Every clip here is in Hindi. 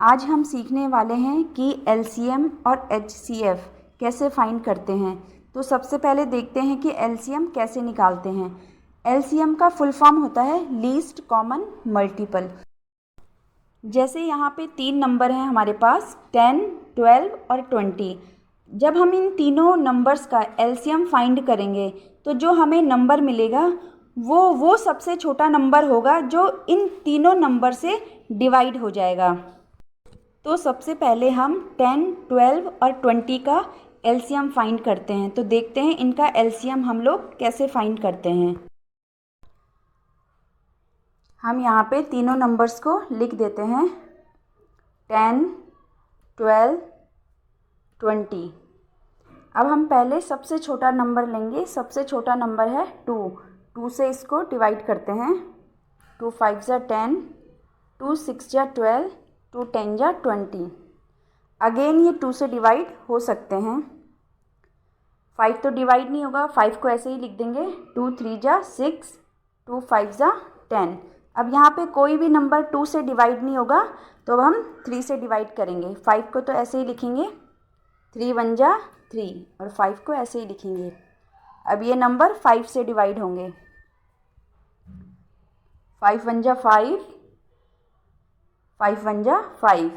आज हम सीखने वाले हैं कि एलसीएम और एचसीएफ कैसे फाइंड करते हैं। तो सबसे पहले देखते हैं कि एलसीएम कैसे निकालते हैं। एलसीएम का फुल फॉर्म होता है लीस्ट कॉमन मल्टीपल। जैसे यहाँ पे 3 नंबर हैं हमारे पास 10, 12 और 20। जब हम इन तीनों नंबर्स का एलसीएम फाइंड करेंगे तो जो हमें नंबर मिलेगा वो सबसे छोटा नंबर होगा जो इन तीनों नंबर से डिवाइड हो जाएगा। तो सबसे पहले हम 10, 12 और 20 का एलसीएम फाइंड करते हैं। तो देखते हैं इनका एलसीएम हम लोग कैसे फाइंड करते हैं। हम यहाँ पे तीनों नंबर्स को लिख देते हैं 10, 12, 20। अब हम पहले सबसे छोटा नंबर लेंगे। सबसे छोटा नंबर है 2 से इसको डिवाइड करते हैं। 2 5 जा 10, 2 6 जा 12, 2 10 जा 20। अगेन ये 2 से डिवाइड हो सकते हैं। 5 तो डिवाइड नहीं होगा, 5 को ऐसे ही लिख देंगे। 2 3 जा 6, 2 5 जा 10। अब यहाँ पे कोई भी नंबर 2 से डिवाइड नहीं होगा तो अब हम 3 से डिवाइड करेंगे। 5 को तो ऐसे ही लिखेंगे, 3 1 जा 3 और 5 को ऐसे ही लिखेंगे। अब ये नंबर 5 से डिवाइड होंगे। 5 1 जा 5, 5 1 जा 5।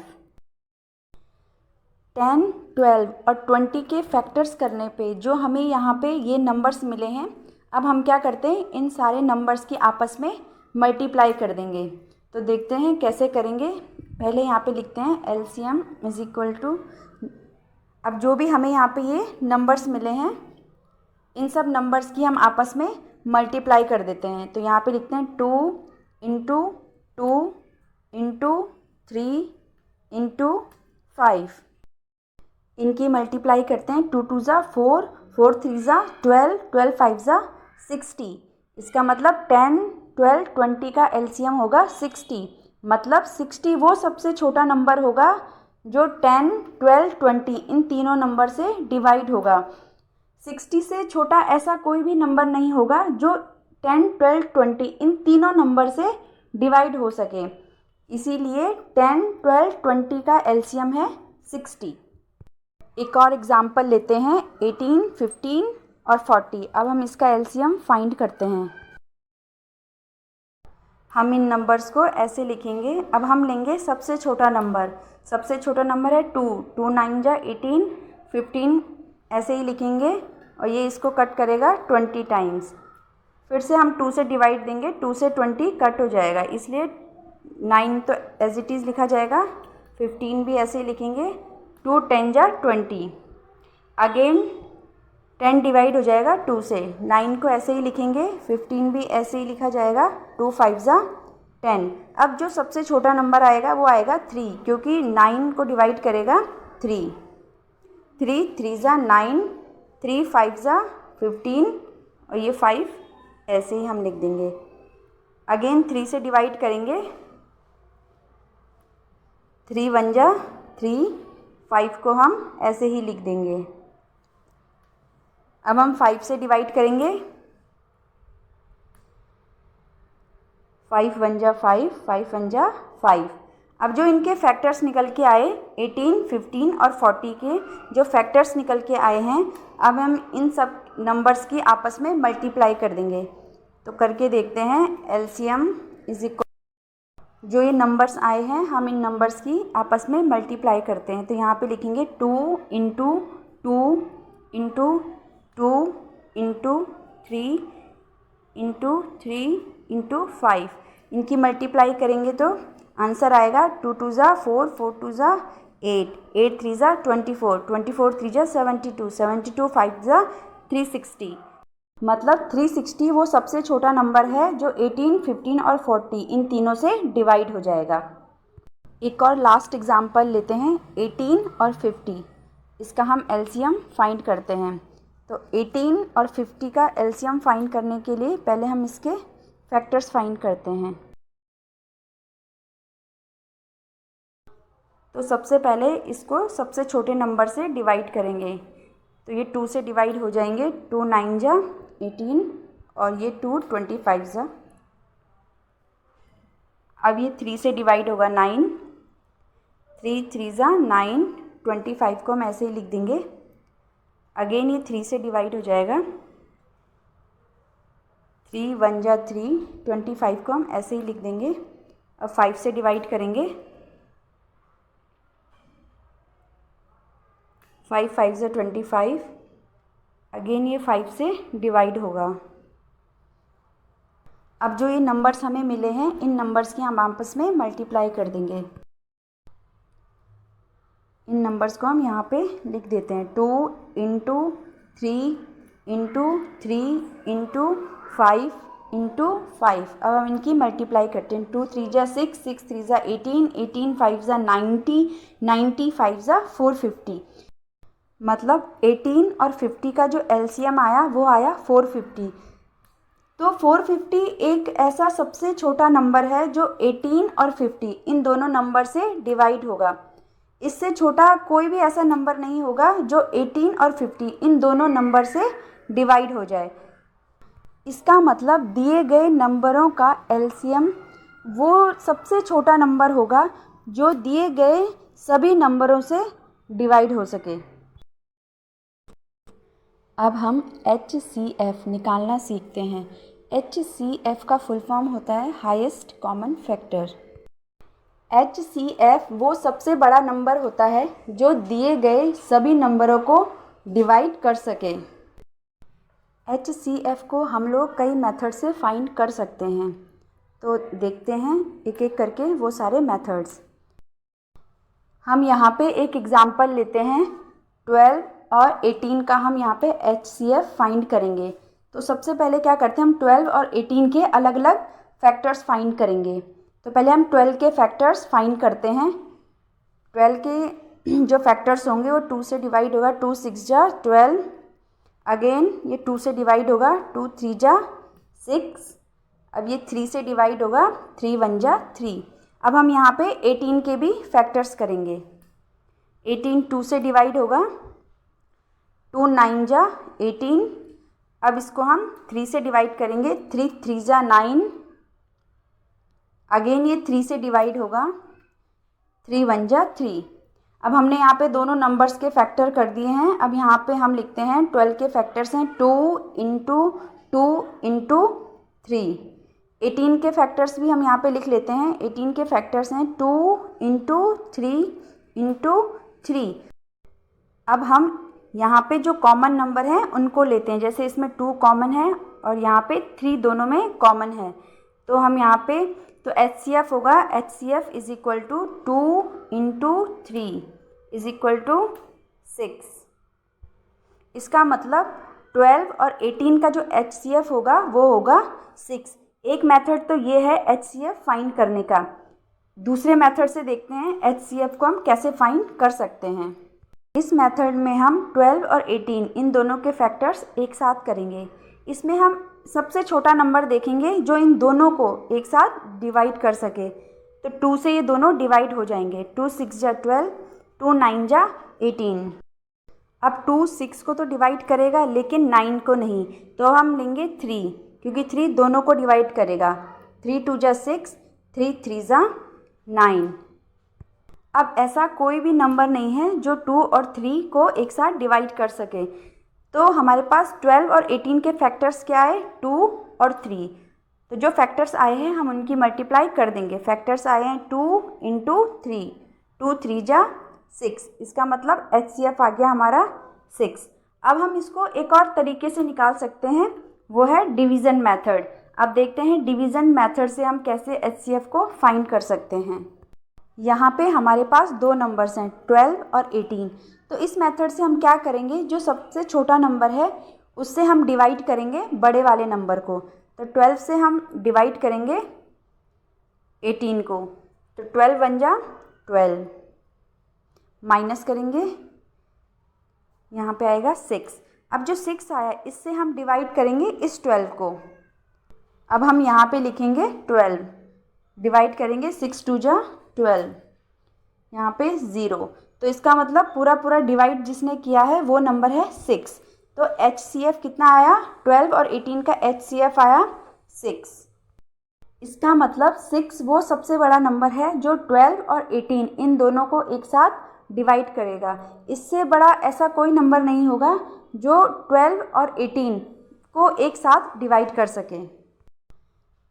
10, 12 और 20 के फैक्टर्स करने पे जो हमें यहाँ पे ये नंबर्स मिले हैं, अब हम क्या करते हैं, इन सारे नंबर्स की आपस में मल्टीप्लाई कर देंगे। तो देखते हैं कैसे करेंगे। पहले यहाँ पे लिखते हैं एलसीएम इज इक्वल टू, अब जो भी हमें यहाँ पे ये नंबर्स मिले हैं इन सब नंबर्स की हम आपस में मल्टीप्लाई कर देते हैं। तो यहाँ पे लिखते हैं 2 इंटू 2 इंटू 3 इंटू 5। इनकी मल्टीप्लाई करते हैं। 2 2 जा 4, 4 3 जा 12, 12 5 जा 60। इसका मतलब 10, 12, 20 का एलसीएम होगा 60। मतलब 60 वो सबसे छोटा नंबर होगा जो 10, 12, 20 इन तीनों नंबर से डिवाइड होगा। 60 से छोटा ऐसा कोई भी नंबर नहीं होगा जो 10, 12, 20 इन तीनों नंबर से डिवाइड हो सके। इसीलिए 10, 12, 20 का एलसीएम है 60। एक और एग्जाम्पल लेते हैं 18, 15 और 40। अब हम इसका एलसीएम फाइंड करते हैं। हम इन नंबर्स को ऐसे लिखेंगे। अब हम लेंगे सबसे छोटा नंबर। सबसे छोटा नंबर है 2, 2 9 जा 18, 15 ऐसे ही लिखेंगे और ये इसको कट करेगा 20 टाइम्स। फिर से हम 2 से डिवाइड देंगे, 2 से 20 कट हो जाएगा, इसलिए 9 तो एज इट इज़ लिखा जाएगा। 15 भी ऐसे ही लिखेंगे। 2 10 जा 20। अगेन 10 डिवाइड हो जाएगा 2 से, 9 को ऐसे ही लिखेंगे। 15 भी ऐसे ही लिखा जाएगा। 2 5 जा 10। अब जो सबसे छोटा नंबर आएगा वो आएगा 3, क्योंकि 9 को डिवाइड करेगा 3। 3 3 जा 9, 3 5 जा 15 और ये 5 ऐसे ही हम लिख देंगे। अगेन 3 से डिवाइड करेंगे। 3 1 जा 3, 5 को हम ऐसे ही लिख देंगे। अब हम 5 से डिवाइड करेंगे। 5 1 जा 5, 5 1 जा 5। अब जो इनके फैक्टर्स निकल के आए 18, 15 और 40 के जो फैक्टर्स निकल के आए हैं, अब हम इन सब नंबर्स की आपस में मल्टीप्लाई कर देंगे। तो करके देखते हैं। एलसीएम इज इक्वल, जो ये नंबर्स आए हैं हम इन नंबर्स की आपस में मल्टीप्लाई करते हैं। तो यहाँ पे लिखेंगे 2 into 2 into 2 into 3 into 3 into 5। इनकी मल्टीप्लाई करेंगे तो आंसर आएगा 2 2 जा 4, 4 2 जा 8, 8 3 जा 24, 24 3 जा 72, 72 5 जा 360। मतलब 360 वो सबसे छोटा नंबर है जो 18, 15 और 40 इन तीनों से डिवाइड हो जाएगा। एक और लास्ट एग्जांपल लेते हैं 18 और 50। इसका हम एलसीएम फाइंड करते हैं। तो 18 और 50 का एलसीएम फाइंड करने के लिए पहले हम इसके फैक्टर्स फाइंड करते हैं। तो सबसे पहले इसको सबसे छोटे नंबर से डिवाइड करेंगे। तो ये 2 से डिवाइड हो जाएंगे। 2 9 जा 18 और ये 2 25 जा। अब ये 3 से डिवाइड होगा 9, 3 3 ज़ा 9, 25 को हम ऐसे ही लिख देंगे। अगेन ये 3 से डिवाइड हो जाएगा। 3 1 जा 3, 25 को हम ऐसे ही लिख देंगे। अब 5 से डिवाइड करेंगे। 5 5 ज़ा 25, अगेन ये 5 से डिवाइड होगा। अब जो ये नंबर्स हमें मिले हैं, इन नंबर्स की हम आपस में मल्टीप्लाई कर देंगे। इन नंबर्स को हम यहाँ पे लिख देते हैं। 2 इंटू 3 इंटू 3 इंटू 5 इंटू 5। अब हम इनकी मल्टीप्लाई करते हैं। 2 3 जा 6, 6 3 जा 18, 18 5 जा 90, 90 5 जा 450। मतलब 18 और 50 का जो एलसीएम आया वो आया 450। तो 450 एक ऐसा सबसे छोटा नंबर है जो 18 और 50 इन दोनों नंबर से डिवाइड होगा। इससे छोटा कोई भी ऐसा नंबर नहीं होगा जो 18 और 50 इन दोनों नंबर से डिवाइड हो जाए। इसका मतलब दिए गए नंबरों का एलसीएम वो सबसे छोटा नंबर होगा जो दिए गए सभी नंबरों से डिवाइड हो सके। अब हम HCF निकालना सीखते हैं। HCF का फुल फॉर्म होता है हाईएस्ट कॉमन फैक्टर। HCF वो सबसे बड़ा नंबर होता है जो दिए गए सभी नंबरों को डिवाइड कर सके। HCF को हम लोग कई मेथड से फाइंड कर सकते हैं। तो देखते हैं एक एक करके वो सारे मेथड्स। हम यहाँ पे एक एग्ज़ाम्पल लेते हैं। 12 और 18 का हम यहाँ पे HCF फाइंड करेंगे। तो सबसे पहले क्या करते हैं, हम 12 और 18 के अलग अलग फैक्टर्स फाइंड करेंगे। तो पहले हम 12 के फैक्टर्स फाइंड करते हैं। 12 के जो फैक्टर्स होंगे वो 2 से डिवाइड होगा। 2 6 जा 12, अगेन ये 2 से डिवाइड होगा। 2 3 जा 6, अब ये 3 से डिवाइड होगा। 3 1 जा 3। अब हम यहाँ पे 18 के भी फैक्टर्स करेंगे। 18 2 से डिवाइड होगा। 2 9 जा 18, अब इसको हम 3 से डिवाइड करेंगे। 3 3 जा 9, अगेन ये 3 से डिवाइड होगा। 3 1 जा 3। अब हमने यहाँ पे दोनों नंबर्स के फैक्टर कर दिए हैं। अब यहाँ पे हम लिखते हैं 12 के फैक्टर्स हैं 2 इंटू 2 इंटू 3। 18 के फैक्टर्स भी हम यहाँ पे लिख लेते हैं। 18 के फैक्टर्स हैं 2 इंटू 3 इंटू 3। अब हम यहाँ पे जो कॉमन नंबर हैं उनको लेते हैं। जैसे इसमें 2 कॉमन है और यहाँ पे 3 दोनों में कॉमन है। तो हम यहाँ पे तो HCF होगा, HCF is equal to 2 into 3 is equal to 6। इसका मतलब 12 और 18 का जो HCF होगा वो होगा 6। एक मेथड तो ये है HCF फाइंड करने का। दूसरे मेथड से देखते हैं HCF को हम कैसे फाइंड कर सकते हैं। इस मेथड में हम 12 और 18 इन दोनों के फैक्टर्स एक साथ करेंगे। इसमें हम सबसे छोटा नंबर देखेंगे जो इन दोनों को एक साथ डिवाइड कर सके। तो 2 से ये दोनों डिवाइड हो जाएंगे। 2 6 जा 12, 2 9 जा 18। अब 2 6 को तो डिवाइड करेगा लेकिन 9 को नहीं, तो हम लेंगे 3, क्योंकि 3 दोनों को डिवाइड करेगा। 3 2 जा 6, 3 3 जा 9। अब ऐसा कोई भी नंबर नहीं है जो 2 और 3 को एक साथ डिवाइड कर सके। तो हमारे पास 12 और 18 के फैक्टर्स क्या है, 2 और 3। तो जो फैक्टर्स आए हैं हम उनकी मल्टीप्लाई कर देंगे। फैक्टर्स आए हैं 2 इंटू 3, 2 3 जा 6। इसका मतलब HCF आ गया हमारा 6। अब हम इसको एक और तरीके से निकाल सकते हैं, वो है डिवीज़न मेथड। अब देखते हैं डिवीज़न मेथड से हम कैसे HCF को फाइंड कर सकते हैं। यहाँ पे हमारे पास दो नंबर्स हैं 12 और 18। तो इस मेथड से हम क्या करेंगे, जो सबसे छोटा नंबर है उससे हम डिवाइड करेंगे बड़े वाले नंबर को। तो 12 से हम डिवाइड करेंगे 18 को। तो 12 1 जा 12, माइनस करेंगे, यहाँ पे आएगा 6। अब जो 6 आया इससे हम डिवाइड करेंगे इस 12 को। अब हम यहाँ पे लिखेंगे 12, डिवाइड करेंगे 6 2 जा 12, यहाँ पे 0। तो इसका मतलब पूरा डिवाइड जिसने किया है वो नंबर है 6। तो HCF कितना आया, 12 और 18 का HCF आया 6। इसका मतलब 6 वो सबसे बड़ा नंबर है जो 12 और 18 इन दोनों को एक साथ डिवाइड करेगा। इससे बड़ा ऐसा कोई नंबर नहीं होगा जो 12 और 18 को एक साथ डिवाइड कर सके।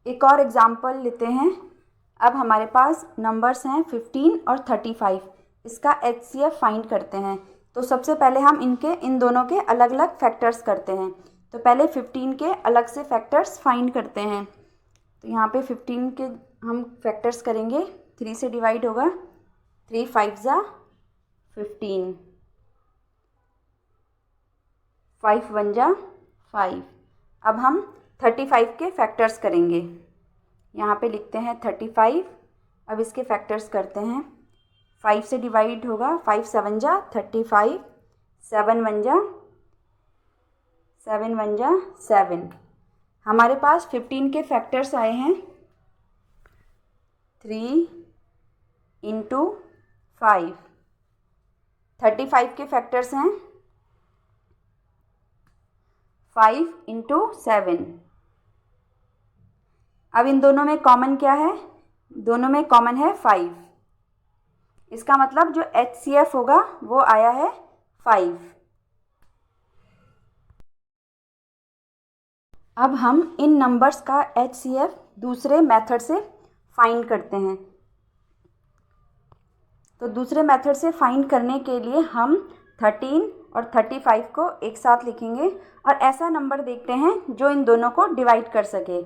एक और एग्जाम्पल लेते हैं। अब हमारे पास नंबर्स हैं 15 और 35। इसका HCF फाइंड करते हैं। तो सबसे पहले हम इन दोनों के अलग अलग फैक्टर्स करते हैं। तो पहले 15 के अलग से फैक्टर्स फाइंड करते हैं। तो यहाँ पे 15 के हम फैक्टर्स करेंगे, 3 से डिवाइड होगा, 3 5 ज़ा 15, 5 1 ज़ा 5। अब हम 35 के फैक्टर्स करेंगे। यहाँ पे लिखते हैं 35। अब इसके फैक्टर्स करते हैं। 5 से डिवाइड होगा, 5 7 ज़ा 35, 7 1 ज़ा 7। हमारे पास 15 के फैक्टर्स आए हैं 3 × 5। 35 के फैक्टर्स हैं 5 × 7। अब इन दोनों में कॉमन क्या है? दोनों में कॉमन है 5। इसका मतलब जो HCF होगा वो आया है 5। अब हम इन नंबर्स का HCF दूसरे मेथड से फाइंड करते हैं। तो दूसरे मेथड से फाइंड करने के लिए हम 13 और 35 को एक साथ लिखेंगे और ऐसा नंबर देखते हैं जो इन दोनों को डिवाइड कर सके।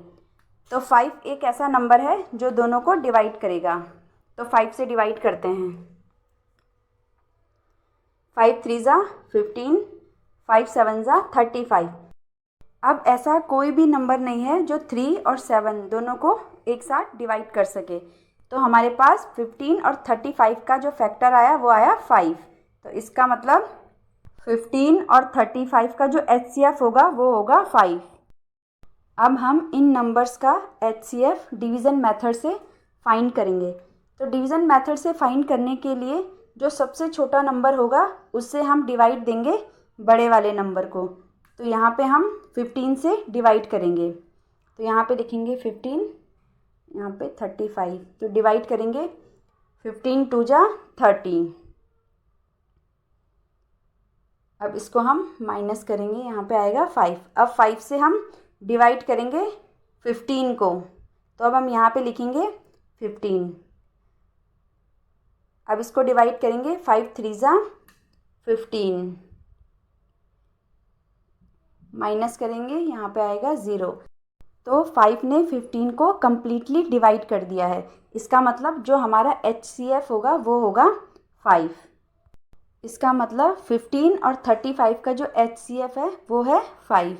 तो 5 एक ऐसा नंबर है जो दोनों को डिवाइड करेगा। तो 5 से डिवाइड करते हैं। 5 3 ज़ा 15, 5 7 ज़ा 35। अब ऐसा कोई भी नंबर नहीं है जो 3 और 7 दोनों को एक साथ डिवाइड कर सके। तो हमारे पास 15 और 35 का जो फैक्टर आया वो आया 5। तो इसका मतलब 15 और 35 का जो HCF होगा वो होगा 5। अब हम इन नंबर्स का HCF डिवीज़न मेथड से फाइंड करेंगे। तो डिवीज़न मेथड से फाइंड करने के लिए जो सबसे छोटा नंबर होगा उससे हम डिवाइड देंगे बड़े वाले नंबर को। तो यहाँ पे हम 15 से डिवाइड करेंगे। तो यहाँ पे लिखेंगे 15, यहाँ पे 35। तो डिवाइड करेंगे, 15 2 ज़ा 30। अब इसको हम माइनस करेंगे, यहाँ पे आएगा 5। अब 5 से हम डिवाइड करेंगे 15 को। तो अब हम यहाँ पे लिखेंगे 15। अब इसको डिवाइड करेंगे, 5 3 ज़ा 15, माइनस करेंगे, यहाँ पे आएगा 0। तो 5 ने 15 को कम्प्लीटली डिवाइड कर दिया है। इसका मतलब जो हमारा HCF होगा वो होगा 5। इसका मतलब 15 और 35 का जो HCF है वो है 5।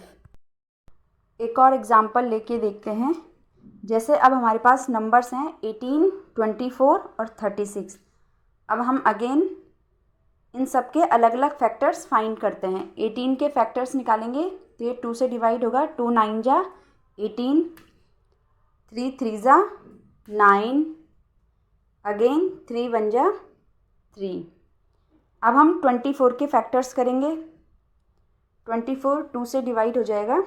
एक और एग्जांपल लेके देखते हैं। जैसे अब हमारे पास नंबर्स हैं 18, 24 और 36। अब हम अगेन इन सब के अलग अलग फैक्टर्स फाइंड करते हैं। 18 के फैक्टर्स निकालेंगे तो ये 2 से डिवाइड होगा, 2 9 ज़ा 18, 3 3 ज़ा 9, अगेन 3 1 ज़ा 3। अब हम 24 के फैक्टर्स करेंगे। 24 2 से डिवाइड हो जाएगा,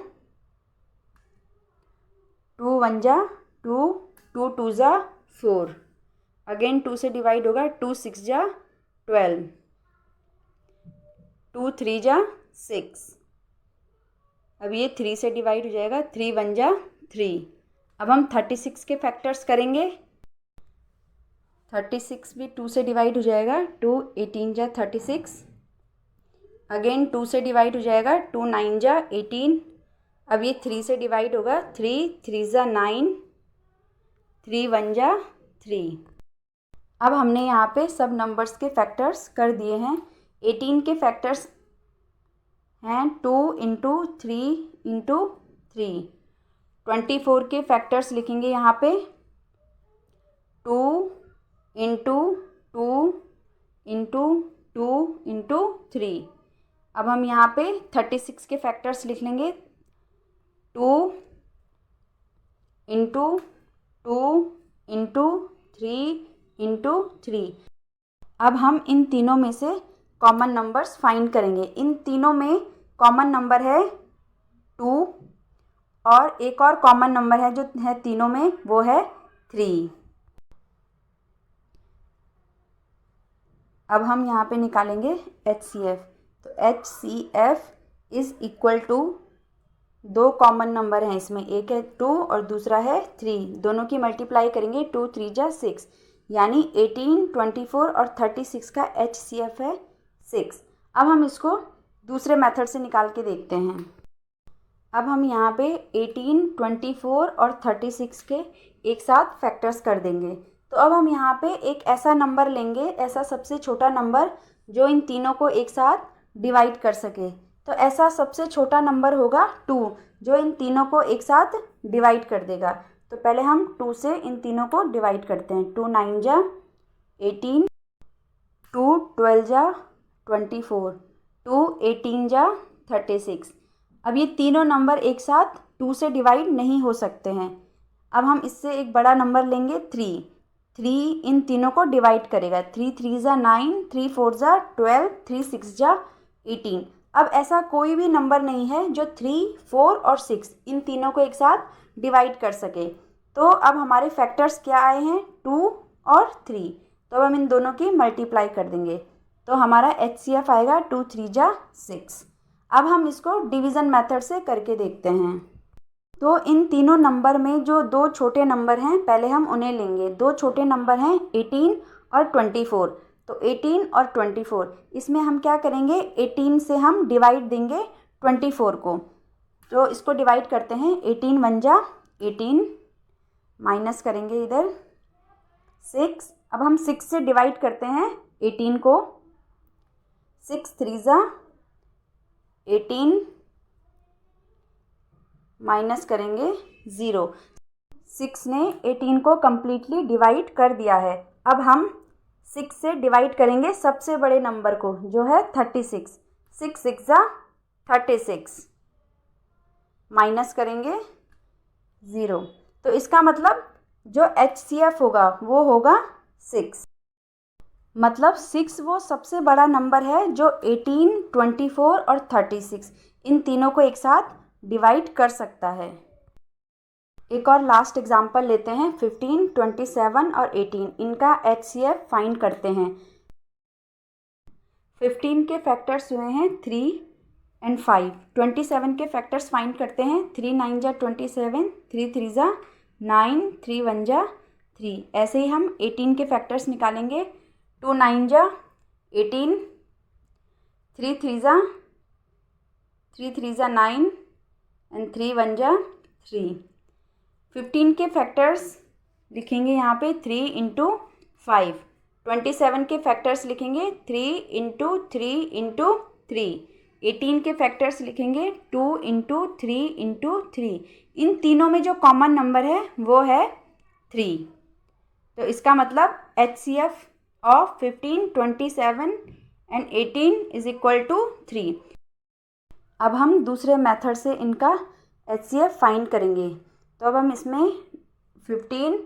2 1 ज़ा 2, 2 2 ज़ा 4, अगेन 2 से डिवाइड होगा, 2 6 ज़ा 12, 2 3 ज़ा 6। अब ये 3 से डिवाइड हो जाएगा, 3 1 ज़ा 3। अब हम 36 के फैक्टर्स करेंगे। 36 भी 2 से डिवाइड हो जाएगा, 2 18 ज़ा 36, अगेन 2 से डिवाइड हो जाएगा, 2 9 ज़ा 18। अब ये 3 से डिवाइड होगा, 3 3 ज़ा 9, 3 1 ज़ा 3। अब हमने यहाँ पे सब नंबर्स के फैक्टर्स कर दिए हैं। 18 के फैक्टर्स हैं 2 × 3 × 3। 24 के फैक्टर्स लिखेंगे यहाँ पे 2 × 2 × 2 × 3। अब हम यहाँ पे 36 के फैक्टर्स लिख लेंगे 2 × 2 × 3 × 3। अब हम इन तीनों में से कॉमन नंबर्स फाइंड करेंगे। इन तीनों में कॉमन नंबर है 2 और एक और कॉमन नंबर है जो है तीनों में, वो है 3। अब हम यहाँ पे निकालेंगे HCF। तो HCF इज़ इक्वल टू, दो कॉमन नंबर हैं इसमें, एक है 2 और दूसरा है 3, दोनों की मल्टीप्लाई करेंगे, 2 3 जा 6, यानी 18, 24 और 36 का HCF है 6। अब हम इसको दूसरे मेथड से निकाल के देखते हैं। अब हम यहाँ पे 18, 24 और 36 के एक साथ फैक्टर्स कर देंगे। तो अब हम यहाँ पे एक ऐसा नंबर लेंगे, ऐसा सबसे छोटा नंबर जो इन तीनों को एक साथ डिवाइड कर सके। तो ऐसा सबसे छोटा नंबर होगा 2, जो इन तीनों को एक साथ डिवाइड कर देगा। तो पहले हम 2 से इन तीनों को डिवाइड करते हैं। 2 9 जा 18, 2 12 जा 24, 2 18 जा 36। अब ये तीनों नंबर एक साथ 2 से डिवाइड नहीं हो सकते हैं। अब हम इससे एक बड़ा नंबर लेंगे 3। 3 इन तीनों को डिवाइड करेगा। 3 3 जा 9, 3 4 जा 12, 3 6 जा 18। अब ऐसा कोई भी नंबर नहीं है जो 3, 4 और 6 इन तीनों को एक साथ डिवाइड कर सके। तो अब हमारे फैक्टर्स क्या आए हैं, 2 और 3। तो अब हम इन दोनों की मल्टीप्लाई कर देंगे, तो हमारा HCF आएगा 2 3 जा 6। अब हम इसको डिवीज़न मेथड से करके देखते हैं। तो इन तीनों नंबर में जो दो छोटे नंबर हैं, पहले हम उन्हें लेंगे। दो छोटे नंबर हैं 18 और 24। तो 18 और 24, इसमें हम क्या करेंगे, 18 से हम डिवाइड देंगे 24 को। तो इसको डिवाइड करते हैं, 18 1 जा 18, माइनस करेंगे इधर 6। अब हम 6 से डिवाइड करते हैं 18 को। 6 3 जा 18, माइनस करेंगे 0। 6 ने 18 को कम्प्लीटली डिवाइड कर दिया है। अब हम 6 से डिवाइड करेंगे सबसे बड़े नंबर को, जो है 36। 6 6 जा 36, माइनस करेंगे 0। तो इसका मतलब जो HCF होगा वो होगा 6। मतलब 6 वो सबसे बड़ा नंबर है जो 18, 24 और 36 इन तीनों को एक साथ डिवाइड कर सकता है। एक और लास्ट एग्जांपल लेते हैं। 15, 27 और 18 इनका HCF फाइंड करते हैं। 15 के फैक्टर्स हुए हैं 3 और 5। 27 के फैक्टर्स फाइंड करते हैं। 3 9 जा 27, 3 3 जा 9, 3 1 जा 3। ऐसे ही हम 18 के फैक्टर्स निकालेंगे। 2 9 जा 18, 3 3 जा 9 एंड 3 1 जा 3। 15 के फैक्टर्स लिखेंगे यहाँ पे 3 इंटू 5। 27 के फैक्टर्स लिखेंगे 3 इंटू 3 इंटू 3। 18 के फैक्टर्स लिखेंगे 2 इंटू 3 इंटू 3। इन तीनों में जो कॉमन नंबर है वो है 3। तो इसका मतलब HCF of 15, 27 and 18 is equal to 3। अब हम दूसरे मेथड से इनका HCF फाइंड करेंगे। तो अब हम इसमें 15,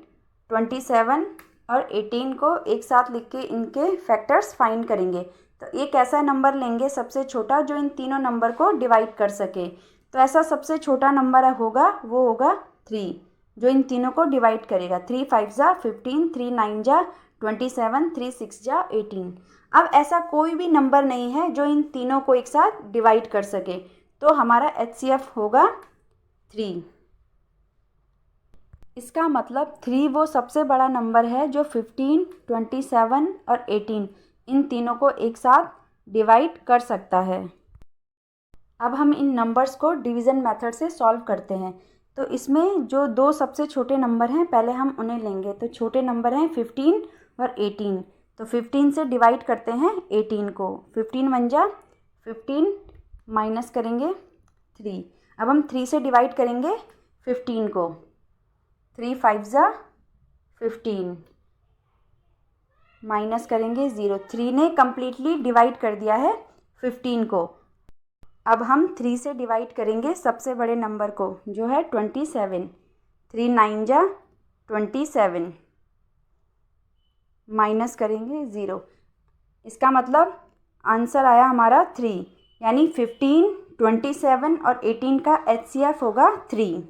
27 और 18 को एक साथ लिख के इनके फैक्टर्स फाइंड करेंगे। तो एक ऐसा नंबर लेंगे सबसे छोटा जो इन तीनों नंबर को डिवाइड कर सके। तो ऐसा सबसे छोटा नंबर होगा वो होगा 3, जो इन तीनों को डिवाइड करेगा। 3 5 जा 15, 3 9 जा 27, 3 6 जा 18। अब ऐसा कोई भी नंबर नहीं है जो इन तीनों को एक साथ डिवाइड कर सके। तो हमारा HCF होगा 3। इसका मतलब 3 वो सबसे बड़ा नंबर है जो 15, 27 और 18 इन तीनों को एक साथ डिवाइड कर सकता है। अब हम इन नंबर्स को डिवीज़न मेथड से सॉल्व करते हैं। तो इसमें जो दो सबसे छोटे नंबर हैं पहले हम उन्हें लेंगे। तो छोटे नंबर हैं 15 और 18। तो 15 से डिवाइड करते हैं 18 को। 15 1 जा 15, माइनस करेंगे 3। अब हम 3 से डिवाइड करेंगे 15 को। 3 5 जा 15, माइनस करेंगे 0। 3 ने कम्प्लीटली डिवाइड कर दिया है 15 को। अब हम 3 से डिवाइड करेंगे सबसे बड़े नंबर को, जो है 27। 3 9 जा 27, माइनस करेंगे 0। इसका मतलब आंसर आया हमारा 3, यानी 15, 27 और 18 का HCF होगा 3।